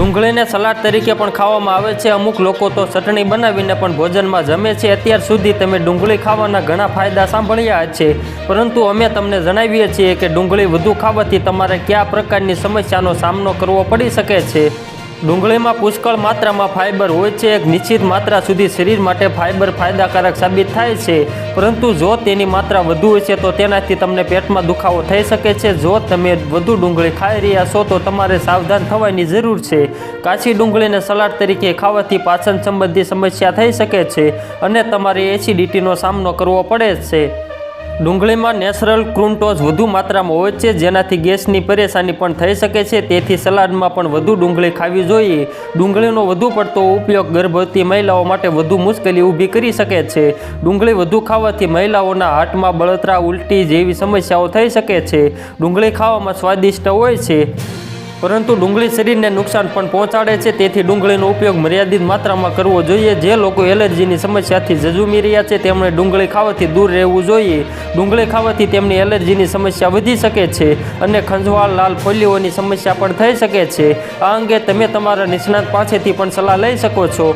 ડુંગળીને સલાડ તરીકે પણ ખાવામાં આવે છે। અમુક લોકો તો ચટણી બનાવીને પણ ભોજનમાં જમે છે। અત્યાર સુધી તમે ડુંગળી ખાવાના ઘણા ફાયદા સાંભળ્યા છે, પરંતુ અમે તમને જણાવીએ છીએ કે ડુંગળી વધુ ખાવાથી તમારે કયા પ્રકારની સમસ્યાનો સામનો કરવો પડી શકે છે। ડુંગળીમાં પુષ્કળ માત્રામાં ફાઇબર હોય છે। એક નિશ્ચિત માત્રા સુધી શરીર માટે ફાઇબર ફાયદાકારક સાબિત થાય છે, પરંતુ જો તેની માત્રા વધુ હોય છે તો તેનાથી તમને પેટમાં દુખાવો થઈ શકે છે। જો તમે વધુ ડુંગળી ખાઈ રહ્યા છો તો તમારે સાવધાન થવાની જરૂર છે। કાચી ડુંગળીને સલાડ તરીકે ખાવાથી પાચન સંબંધી સમસ્યા થઈ શકે છે અને તમારે એસિડિટીનો સામનો કરવો પડે છે। ડુંગળીમાં નેચરલ ફ્રુક્ટોઝ વધુ માત્રામાં હોય છે, જેનાથી ગેસની પરેશાની પણ થઈ શકે છે, તેથી સલાડમાં પણ વધુ ડુંગળી ખાવી જોઈએ। ડુંગળીનો વધુ પડતો ઉપયોગ ગર્ભવતી મહિલાઓ માટે વધુ મુશ્કેલી ઊભી કરી શકે છે। ડુંગળી વધુ ખાવાથી મહિલાઓના હાર્ટમાં બળતરા, ઉલટી જેવી સમસ્યાઓ થઈ શકે છે। ડુંગળી ખાવામાં સ્વાદિષ્ટ હોય છે, પરંતુ ડુંગળી શરીરને નુકસાન પણ પહોંચાડે છે, તેથી ડુંગળીનો ઉપયોગ મર્યાદિત માત્રામાં કરવો જોઈએ। જે લોકો એલર્જીની સમસ્યાથી ઝઝૂમી રહ્યા છે તેમણે ડુંગળી ખાવાથી દૂર રહેવું જોઈએ। ડુંગળી ખાવાથી તેમની એલર્જીની સમસ્યા વધી શકે છે અને ખંજવાળ, લાલ ફોલ્લીઓની સમસ્યા પણ થઈ શકે છે। આ અંગે તમે તમારા નિષ્ણાત પાસેથી પણ સલાહ લઈ શકો છો।